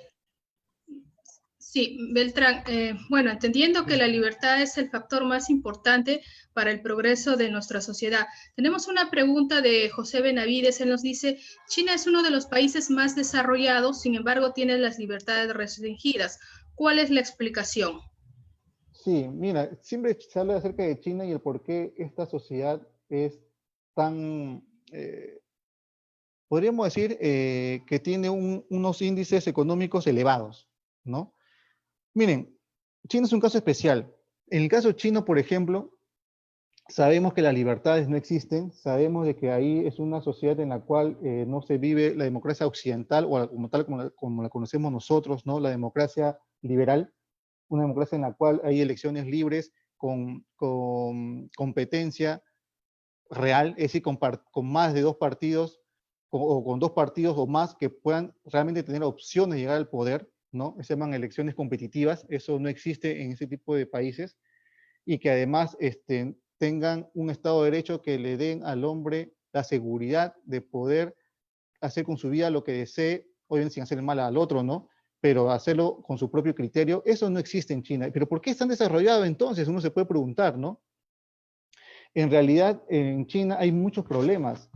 Sí, Beltrán, bueno, entendiendo que la libertad es el factor más importante para el progreso de nuestra sociedad. Tenemos una pregunta de José Benavides, él nos dice, China es uno de los países más desarrollados, sin embargo tiene las libertades restringidas. ¿Cuál es la explicación? Sí, mira, siempre se habla acerca de China y el por qué esta sociedad es tan, podríamos decir, que tiene unos índices económicos elevados, ¿no? Miren, China es un caso especial. En el caso chino, por ejemplo, sabemos que las libertades no existen, sabemos de que ahí es una sociedad en la cual no se vive la democracia occidental o como tal como la conocemos nosotros, ¿no? La democracia liberal, una democracia en la cual hay elecciones libres con competencia real, es decir, con más de dos partidos o con dos partidos o más que puedan realmente tener opciones de llegar al poder, ¿no? Se llaman elecciones competitivas, eso no existe en ese tipo de países, y que además tengan un Estado de Derecho que le den al hombre la seguridad de poder hacer con su vida lo que desee, obviamente sin hacer mal al otro, ¿no? Pero hacerlo con su propio criterio, eso no existe en China. ¿Pero por qué es tan desarrollado entonces? Uno se puede preguntar, ¿no? En realidad, en China hay muchos problemas.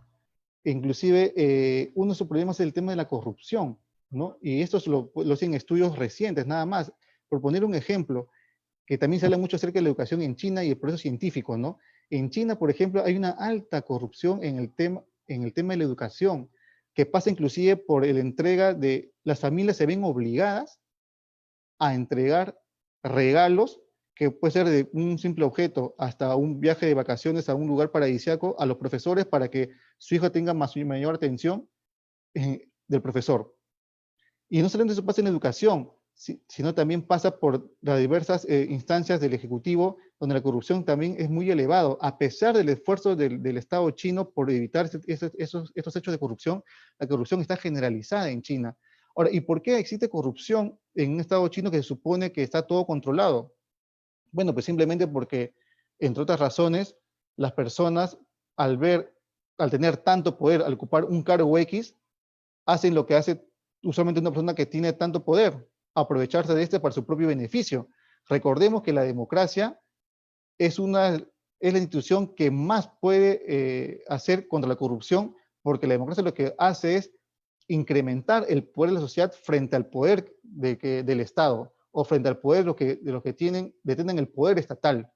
Inclusive, uno de esos problemas es el tema de la corrupción, ¿no? Y esto lo hacen estudios recientes, nada más. Por poner un ejemplo, que también se habla mucho acerca de la educación en China y el proceso científico, ¿no? En China, por ejemplo, hay una alta corrupción en el tema de la educación, que pasa inclusive por la entrega de, las familias se ven obligadas a entregar regalos, que puede ser de un simple objeto hasta un viaje de vacaciones a un lugar paradisíaco, a los profesores para que su hijo tenga mayor atención del profesor. Y no solamente eso pasa en la educación, sino también pasa por las diversas instancias del Ejecutivo, donde la corrupción también es muy elevado. A pesar del esfuerzo del Estado chino por evitar estos hechos de corrupción, la corrupción está generalizada en China. Ahora, ¿y por qué existe corrupción en un Estado chino que se supone que está todo controlado? Bueno, pues simplemente porque, entre otras razones, las personas al tener tanto poder, al ocupar un cargo X, hacen lo que hace usualmente una persona que tiene tanto poder, aprovecharse de para su propio beneficio. Recordemos que la democracia es la institución que más puede hacer contra la corrupción, porque la democracia lo que hace es incrementar el poder de la sociedad frente al poder del Estado o frente al poder de los que detienen el poder estatal.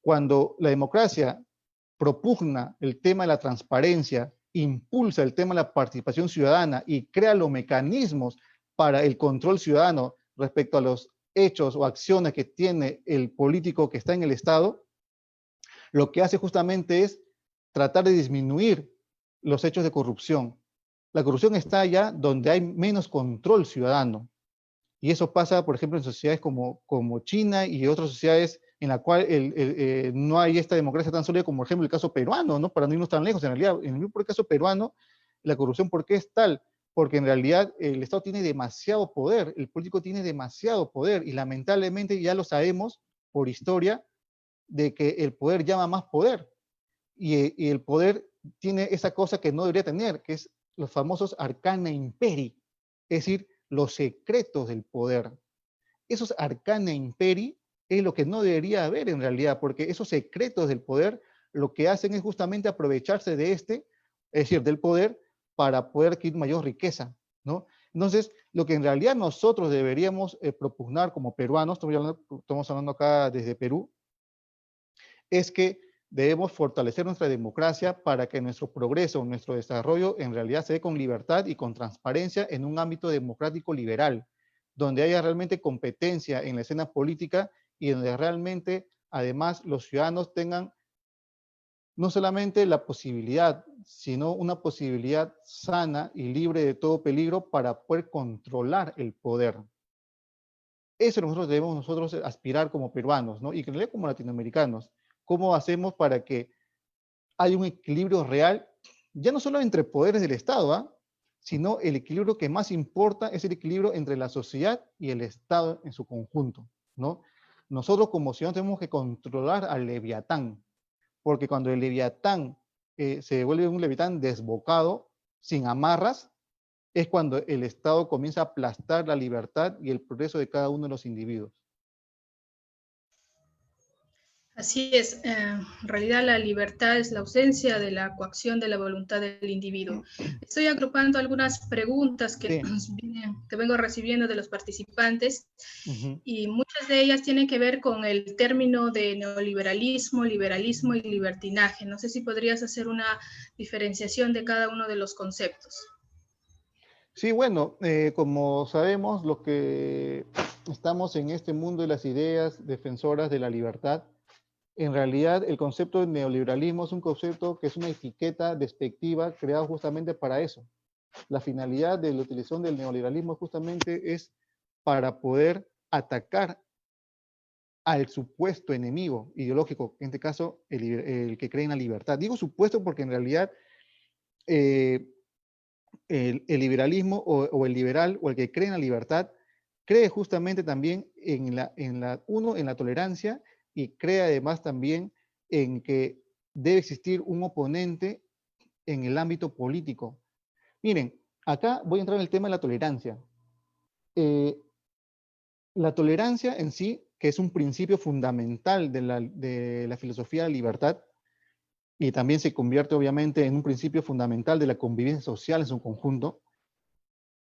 Cuando la democracia propugna el tema de la transparencia, impulsa el tema de la participación ciudadana y crea los mecanismos para el control ciudadano respecto a los hechos o acciones que tiene el político que está en el Estado, lo que hace justamente es tratar de disminuir los hechos de corrupción. La corrupción está allá donde hay menos control ciudadano. Y eso pasa, por ejemplo, en sociedades como China y otras sociedades en la cual no hay esta democracia tan sólida como, por ejemplo, el caso peruano, ¿no? Para no irnos tan lejos. En realidad, en el mismo caso peruano, la corrupción, ¿por qué es tal? Porque en realidad el Estado tiene demasiado poder, el político tiene demasiado poder, y lamentablemente ya lo sabemos por historia, de que el poder llama más poder, y el poder tiene esa cosa que no debería tener, que es los famosos arcana imperi, es decir, los secretos del poder. Esos arcana imperi es lo que no debería haber en realidad, porque esos secretos del poder lo que hacen es justamente aprovecharse de es decir, del poder, para poder adquirir mayor riqueza, ¿no? Entonces, lo que en realidad nosotros deberíamos propugnar como peruanos, estamos hablando acá desde Perú, es que debemos fortalecer nuestra democracia para que nuestro progreso, nuestro desarrollo en realidad se dé con libertad y con transparencia en un ámbito democrático liberal, donde haya realmente competencia en la escena política y donde realmente además los ciudadanos tengan no solamente la posibilidad, sino una posibilidad sana y libre de todo peligro para poder controlar el poder. Eso nosotros debemos aspirar como peruanos, ¿no? Y en realidad como latinoamericanos. ¿Cómo hacemos para que haya un equilibrio real, ya no solo entre poderes del Estado, sino el equilibrio que más importa es el equilibrio entre la sociedad y el Estado en su conjunto, ¿no? Nosotros como ciudadanos tenemos que controlar al Leviatán, porque cuando el Leviatán se vuelve un Leviatán desbocado, sin amarras, es cuando el Estado comienza a aplastar la libertad y el progreso de cada uno de los individuos. Así es, en realidad la libertad es la ausencia de la coacción de la voluntad del individuo. Estoy agrupando algunas preguntas que vengo recibiendo de los participantes, y muchas de ellas tienen que ver con el término de neoliberalismo, liberalismo y libertinaje. No sé si podrías hacer una diferenciación de cada uno de los conceptos. Sí, bueno, como sabemos, los que estamos en este mundo de las ideas defensoras de la libertad, en realidad el concepto de neoliberalismo es un concepto que es una etiqueta despectiva creada justamente para eso. La finalidad de la utilización del neoliberalismo justamente es para poder atacar al supuesto enemigo ideológico, en este caso el que cree en la libertad. Digo supuesto porque en realidad el liberalismo o el liberal o el que cree en la libertad cree justamente también en la tolerancia, y cree además también en que debe existir un oponente en el ámbito político. Miren, acá voy a entrar en el tema de la tolerancia. La tolerancia en sí, que es un principio fundamental de la filosofía de la libertad, y también se convierte obviamente en un principio fundamental de la convivencia social en su conjunto,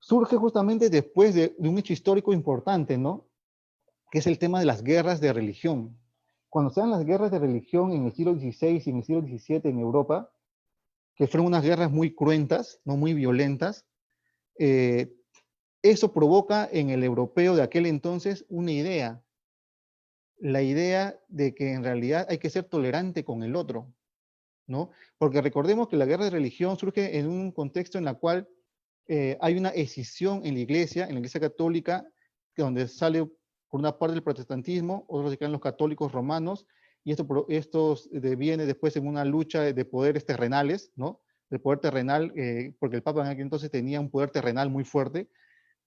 surge justamente después de un hecho histórico importante, ¿no? Que es el tema de las guerras de religión. Cuando se dan las guerras de religión en el siglo XVI y en el siglo XVII en Europa, que fueron unas guerras muy cruentas, no muy violentas, eso provoca en el europeo de aquel entonces una idea, la idea de que en realidad hay que ser tolerante con el otro, ¿no? Porque recordemos que la guerra de religión surge en un contexto en el cual hay una escisión en la iglesia católica, donde sale por una parte el protestantismo, otros se quedan los católicos romanos, y esto deviene después en una lucha de poderes terrenales, ¿no? El poder terrenal, porque el Papa en aquel entonces tenía un poder terrenal muy fuerte.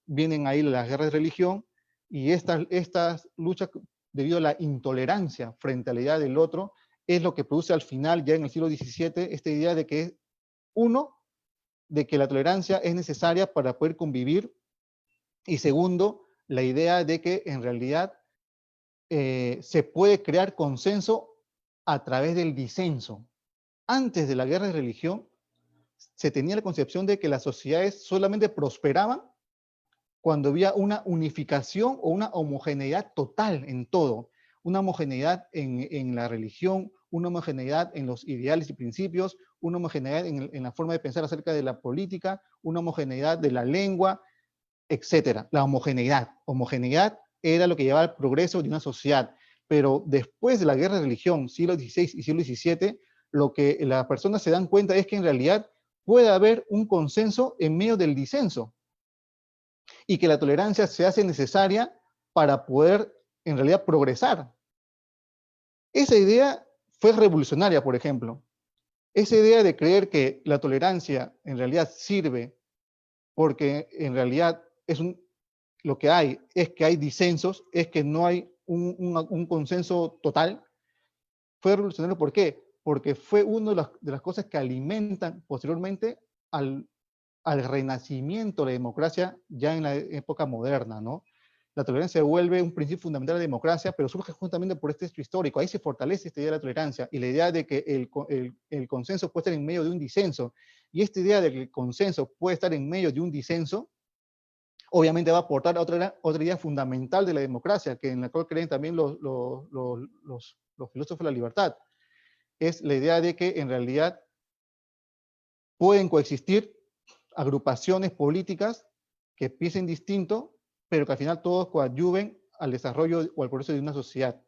Vienen ahí las guerras de religión, y estas luchas, debido a la intolerancia frente a la idea del otro, es lo que produce al final, ya en el siglo XVII, esta idea de que de que la tolerancia es necesaria para poder convivir, y segundo, la idea de que en realidad se puede crear consenso a través del disenso. Antes de la guerra de religión, se tenía la concepción de que las sociedades solamente prosperaban cuando había una unificación o una homogeneidad total en todo. Una homogeneidad en la religión, una homogeneidad en los ideales y principios, una homogeneidad en la forma de pensar acerca de la política, una homogeneidad de la lengua, etcétera. La homogeneidad era lo que llevaba al progreso de una sociedad. Pero después de la guerra de religión, siglo XVI y siglo XVII, lo que las personas se dan cuenta es que en realidad puede haber un consenso en medio del disenso y que la tolerancia se hace necesaria para poder en realidad progresar. Esa idea fue revolucionaria, por ejemplo. Esa idea de creer que la tolerancia en realidad sirve porque en realidad lo que hay es que hay disensos, es que no hay un consenso total, fue revolucionario. ¿Por qué? Porque fue una de las cosas que alimentan posteriormente al renacimiento de la democracia ya en la época moderna, ¿no? La tolerancia se vuelve un principio fundamental de la democracia, pero surge justamente por este hecho histórico. Ahí se fortalece esta idea de la tolerancia y la idea de que el consenso puede estar en medio de un disenso. Y esta idea de que el consenso puede estar en medio de un disenso, obviamente va a aportar a otra idea fundamental de la democracia, que en la cual creen también los filósofos de la libertad. Es la idea de que en realidad pueden coexistir agrupaciones políticas que piensen distinto, pero que al final todos coadyuven al desarrollo o al progreso de una sociedad.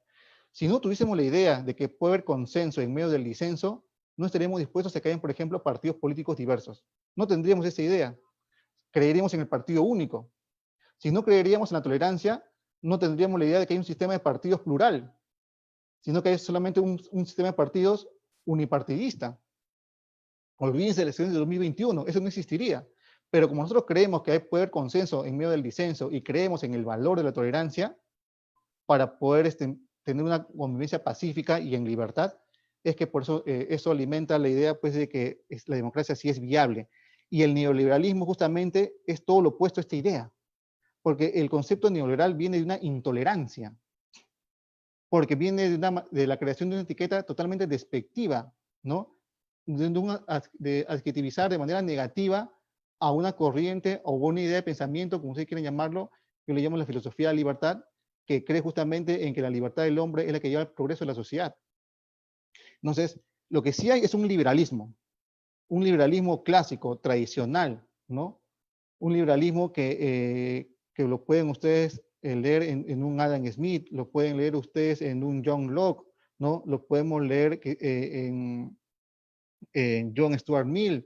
Si no tuviésemos la idea de que puede haber consenso en medio del disenso, no estaríamos dispuestos a que hayan, por ejemplo, partidos políticos diversos. No tendríamos esa idea. Creeríamos en el partido único. Si no creeríamos en la tolerancia, no tendríamos la idea de que hay un sistema de partidos plural, sino que hay solamente un sistema de partidos unipartidista. Olvídense de las elecciones de 2021, eso no existiría. Pero como nosotros creemos que puede haber consenso en medio del disenso y creemos en el valor de la tolerancia para poder tener una convivencia pacífica y en libertad, es que por eso eso alimenta la idea pues, de que la democracia sí es viable. Y el neoliberalismo justamente es todo lo opuesto a esta idea, porque el concepto neoliberal viene de una intolerancia, porque viene de la creación de una etiqueta totalmente despectiva, ¿no? De adjetivizar de manera negativa a una corriente o una idea de pensamiento, como ustedes quieren llamarlo, yo le llamo la filosofía de la libertad, que cree justamente en que la libertad del hombre es la que lleva al progreso de la sociedad. Entonces, lo que sí hay es un liberalismo clásico, tradicional, ¿no? Un liberalismo que lo pueden ustedes leer en un Adam Smith, lo pueden leer ustedes en un John Locke, ¿no? Lo podemos leer en John Stuart Mill,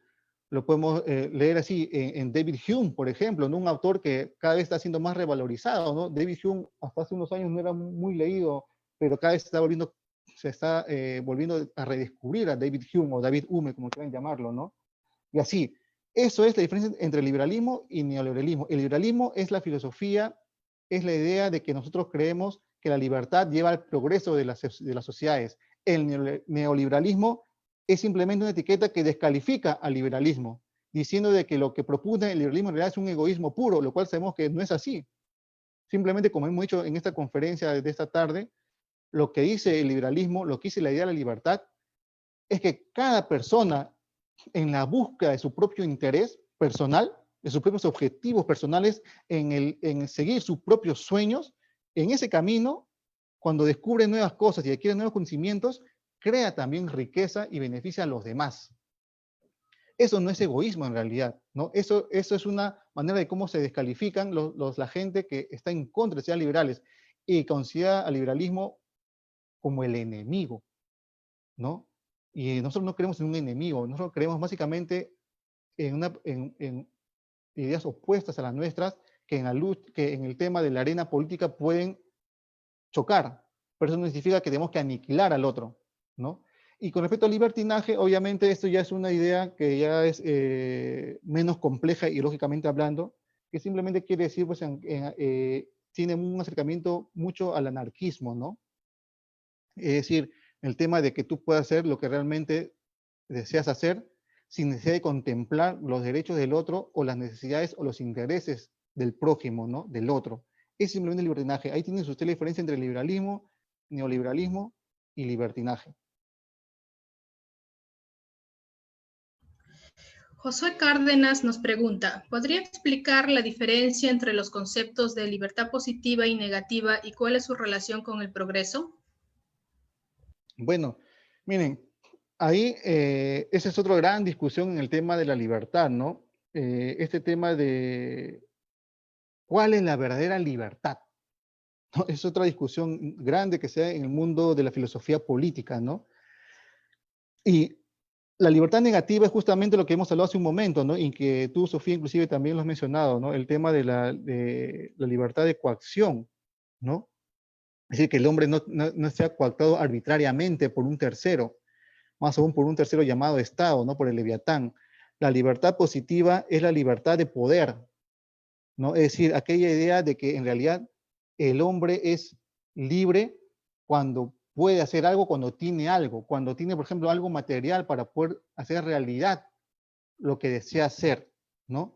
lo podemos leer así en David Hume, por ejemplo, ¿no? Un autor que cada vez está siendo más revalorizado, ¿no? David Hume hasta hace unos años no era muy leído, pero cada vez se está volviendo a redescubrir a David Hume o David Hume, como quieran llamarlo, ¿no? Y así, eso es la diferencia entre liberalismo y neoliberalismo. El liberalismo es la filosofía, es la idea de que nosotros creemos que la libertad lleva al progreso de las sociedades. El neoliberalismo es simplemente una etiqueta que descalifica al liberalismo, diciendo de que lo que propone el liberalismo en realidad es un egoísmo puro, lo cual sabemos que no es así. Simplemente, como hemos dicho en esta conferencia de esta tarde, lo que dice el liberalismo, lo que dice la idea de la libertad, es que cada persona en la búsqueda de su propio interés personal, de sus propios objetivos personales, en seguir sus propios sueños, en ese camino, cuando descubre nuevas cosas y adquiere nuevos conocimientos, crea también riqueza y beneficia a los demás. Eso no es egoísmo en realidad, ¿no? Eso es una manera de cómo se descalifican la gente que está en contra de ser liberales y considera al liberalismo como el enemigo, ¿no? Y nosotros no creemos en un enemigo, nosotros creemos básicamente en ideas opuestas a las nuestras que en el tema de la arena política pueden chocar, pero eso no significa que tenemos que aniquilar al otro, ¿no? Y con respecto al libertinaje, obviamente esto ya es una idea que ya es menos compleja ideológicamente hablando, que simplemente quiere decir, pues, tiene un acercamiento mucho al anarquismo, ¿no? Es decir, el tema de que tú puedas hacer lo que realmente deseas hacer sin necesidad de contemplar los derechos del otro o las necesidades o los intereses del prójimo, ¿no? Del otro. Es simplemente el libertinaje. Ahí tiene usted la diferencia entre liberalismo, neoliberalismo y libertinaje. Josué Cárdenas nos pregunta, ¿podría explicar la diferencia entre los conceptos de libertad positiva y negativa y cuál es su relación con el progreso? Bueno, miren, ahí esa es otra gran discusión en el tema de la libertad, ¿no? Este tema de cuál es la verdadera libertad, ¿no? Es otra discusión grande que se da en el mundo de la filosofía política, ¿no? Y La libertad negativa es justamente lo que hemos hablado hace un momento, ¿no? Y que tú, Sofía, inclusive también lo has mencionado, ¿no? El tema de la libertad de coacción, ¿no? Es decir, que el hombre no sea coactado arbitrariamente por un tercero, más aún por un tercero llamado Estado, ¿no? Por el Leviatán. La libertad positiva es la libertad de poder, ¿no? Es decir, aquella idea de que en realidad el hombre es libre cuando puede hacer algo, cuando tiene, por ejemplo, algo material para poder hacer realidad lo que desea hacer, ¿no?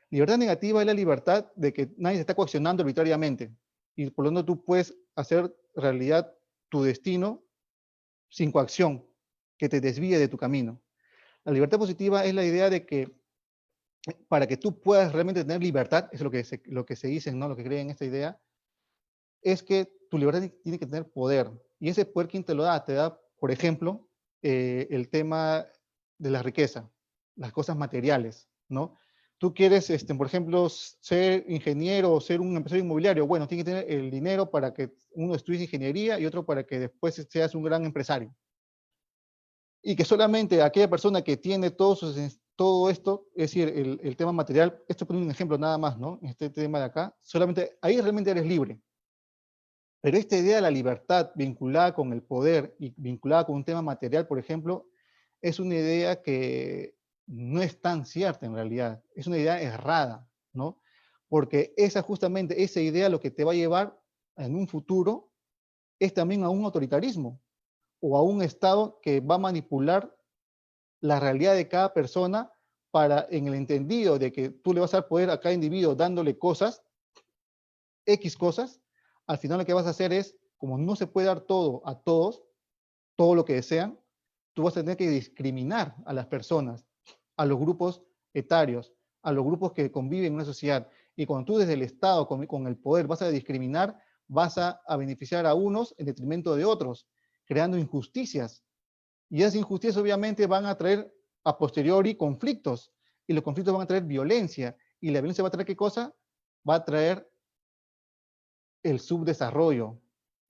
Libertad negativa es la libertad de que nadie se está coaccionando arbitrariamente y por lo tanto tú puedes hacer realidad tu destino sin coacción, que te desvíe de tu camino. La libertad positiva es la idea de que para que tú puedas realmente tener libertad, eso es lo que se dice, ¿no? Lo que creen en esta idea, es que tu libertad tiene que tener poder. Y ese poder, ¿quién te lo da? Te da, por ejemplo, el tema de la riqueza, las cosas materiales, ¿no? Tú quieres, por ejemplo, ser ingeniero o ser un empresario inmobiliario. Bueno, tienes que tener el dinero para que uno estudie ingeniería y otro para que después seas un gran empresario. Y que solamente aquella persona que tiene todo esto, es decir, el tema material, esto pone un ejemplo nada más, ¿no? Este tema de acá, solamente ahí realmente eres libre. Pero esta idea de la libertad vinculada con el poder y vinculada con un tema material, por ejemplo, es una idea que no es tan cierta en realidad. Es una idea errada, ¿no? Porque justamente esa idea lo que te va a llevar en un futuro es también a un autoritarismo o a un Estado que va a manipular la realidad de cada persona para, en el entendido de que tú le vas a dar poder a cada individuo dándole cosas, X cosas, al final lo que vas a hacer es, como no se puede dar todo a todos, todo lo que desean, tú vas a tener que discriminar a las personas, a los grupos etarios, a los grupos que conviven en una sociedad. Y cuando tú desde el Estado, con el poder, vas a discriminar, vas a beneficiar a unos en detrimento de otros, creando injusticias. Y esas injusticias obviamente van a traer a posteriori conflictos. Y los conflictos van a traer violencia. Y la violencia va a traer ¿qué cosa? Va a traer el subdesarrollo,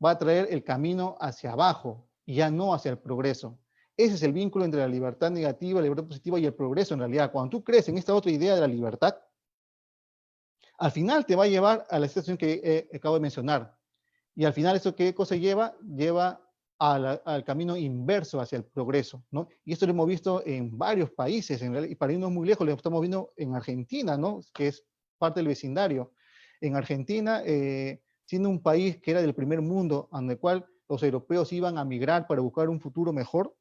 va a traer el camino hacia abajo y ya no hacia el progreso. Ese es el vínculo entre la libertad negativa, la libertad positiva y el progreso en realidad. Cuando tú crees en esta otra idea de la libertad, al final te va a llevar a la situación que acabo de mencionar. Y al final, ¿eso qué cosa lleva? Lleva al camino inverso hacia el progreso, ¿no? Y esto lo hemos visto en varios países, y para irnos muy lejos, lo estamos viendo en Argentina, ¿no? Que es parte del vecindario. En Argentina, siendo un país que era del primer mundo, en el cual los europeos iban a migrar para buscar un futuro mejor,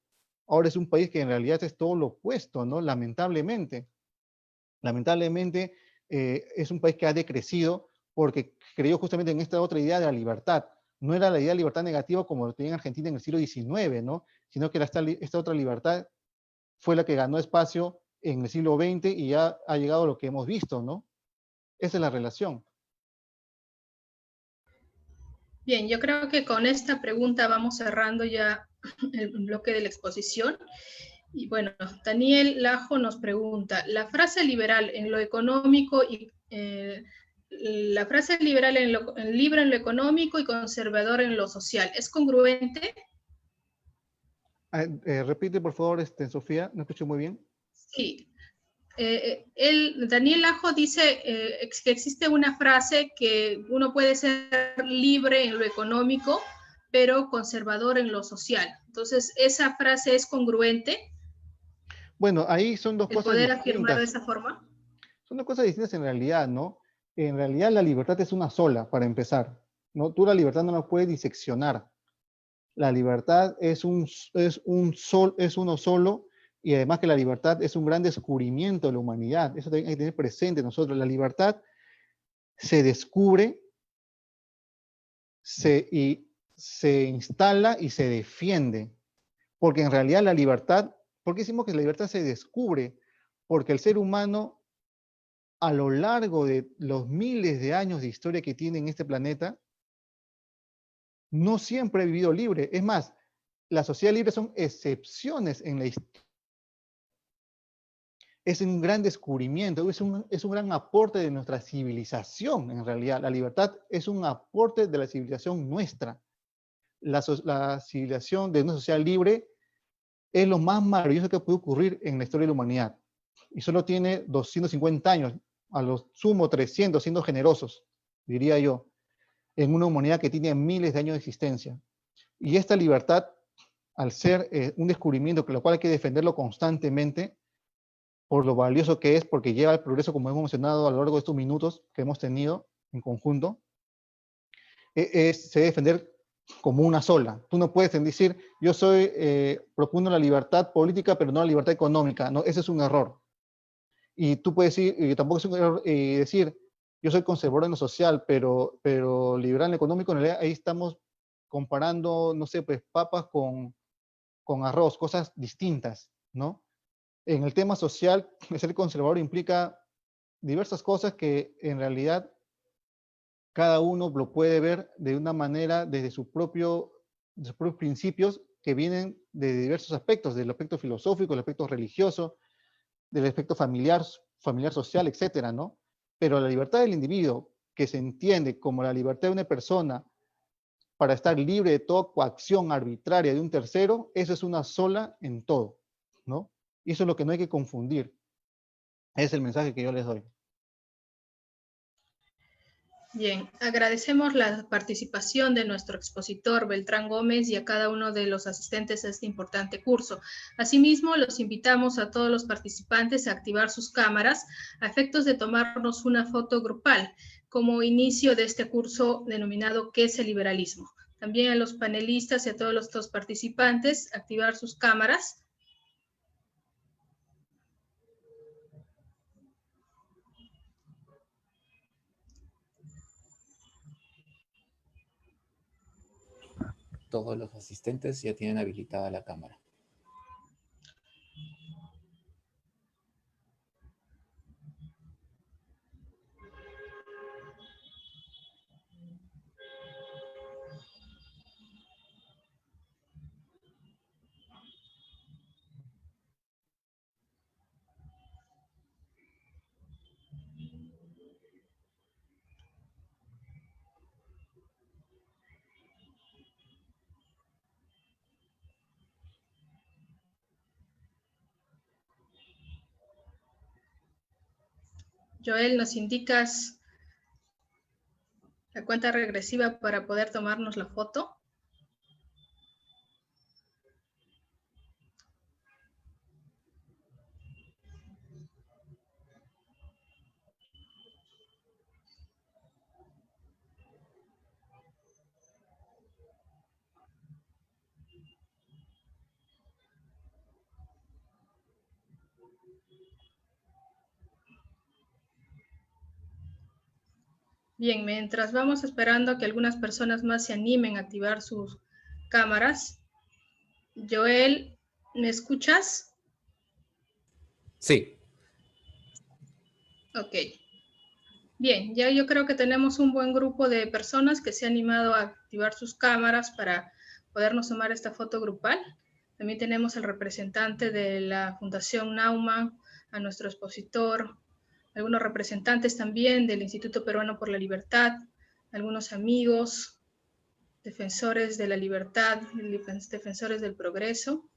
ahora es un país que en realidad es todo lo opuesto, ¿no? Lamentablemente. Lamentablemente, es un país que ha decrecido porque creyó justamente en esta otra idea de la libertad. No era la idea de libertad negativa como lo tenía en Argentina en el siglo XIX, ¿no? Sino que esta otra libertad fue la que ganó espacio en el siglo XX y ya ha llegado a lo que hemos visto, ¿no? Esa es la relación. Bien, yo creo que con esta pregunta vamos cerrando ya el bloque de la exposición. Y bueno, Daniel Lajo nos pregunta, la frase liberal en lo económico y la frase liberal libre en lo económico y conservador en lo social, ¿es congruente? Repite, por favor, Sofía, no escucho muy bien. Sí. Daniel Lajo dice que existe una frase que uno puede ser libre en lo económico, pero conservador en lo social. Entonces, ¿esa frase es congruente? Bueno, ahí son dos ¿El cosas poder afirmar de distintas. esa forma? Son dos cosas distintas en realidad, ¿no? En realidad la libertad es una sola, para empezar, ¿no? Tú la libertad no la puedes diseccionar. La libertad es uno solo, y además que la libertad es un gran descubrimiento de la humanidad. Eso hay que tener presente nosotros. La libertad se descubre, se instala y se defiende. Porque en realidad la libertad, ¿por qué decimos que la libertad se descubre? Porque el ser humano, a lo largo de los miles de años de historia que tiene en este planeta, no siempre ha vivido libre. Es más, las sociedades libres son excepciones en la historia. Es un gran descubrimiento, es un gran aporte de nuestra civilización, en realidad. La libertad es un aporte de la civilización nuestra. La civilización de una sociedad libre es lo más maravilloso que puede ocurrir en la historia de la humanidad. Y solo tiene 250 años, a lo sumo 300, siendo generosos, diría yo, en una humanidad que tiene miles de años de existencia. Y esta libertad, al ser un descubrimiento, que lo cual hay que defenderlo constantemente, por lo valioso que es, porque lleva al progreso, como hemos mencionado a lo largo de estos minutos que hemos tenido en conjunto, se debe defender como una sola. Tú no puedes decir, yo propongo la libertad política, pero no la libertad económica. No, ese es un error. Y tú puedes decir, y tampoco es un error decir, yo soy conservador en lo social, pero liberal en lo económico, en realidad ahí estamos comparando, no sé, pues papas con arroz, cosas distintas, ¿no? En el tema social, ser conservador implica diversas cosas que en realidad cada uno lo puede ver de una manera desde sus propios principios que vienen de diversos aspectos, del aspecto filosófico, del aspecto religioso, del aspecto familiar social, etcétera, ¿no? Pero la libertad del individuo, que se entiende como la libertad de una persona para estar libre de toda coacción arbitraria de un tercero, eso es una sola en todo, ¿no? Y eso es lo que no hay que confundir. Es el mensaje que yo les doy. Bien, agradecemos la participación de nuestro expositor Beltrán Gómez y a cada uno de los asistentes a este importante curso. Asimismo, los invitamos a todos los participantes a activar sus cámaras a efectos de tomarnos una foto grupal como inicio de este curso denominado ¿Qué es el liberalismo? También a los panelistas y a todos los participantes activar sus cámaras. Todos los asistentes ya tienen habilitada la cámara. Joel, ¿nos indicas la cuenta regresiva para poder tomarnos la foto? Bien, mientras vamos esperando a que algunas personas más se animen a activar sus cámaras. Joel, ¿me escuchas? Sí. Ok. Bien, ya yo creo que tenemos un buen grupo de personas que se han animado a activar sus cámaras para podernos tomar esta foto grupal. También tenemos al representante de la Fundación Naumann, a nuestro expositor, algunos representantes también del Instituto Peruano por la Libertad, algunos amigos, defensores de la libertad, defensores del progreso.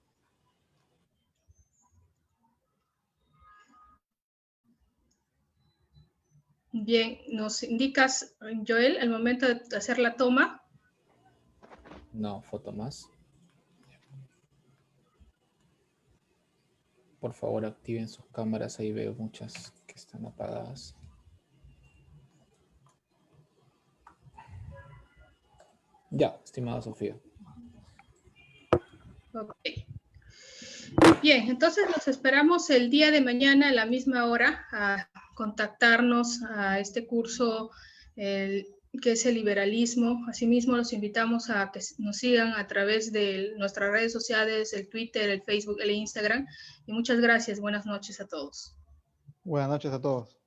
Bien, ¿nos indicas, Joel, al momento de hacer la toma? No, foto más. Por favor, activen sus cámaras. Ahí veo muchas que están apagadas. Ya, estimada Sofía. Ok. Bien, entonces nos esperamos el día de mañana a la misma hora a contactarnos a este curso que es el liberalismo. Asimismo, los invitamos a que nos sigan a través de nuestras redes sociales, el Twitter, el Facebook, el Instagram. Y muchas gracias. Buenas noches a todos. Buenas noches a todos.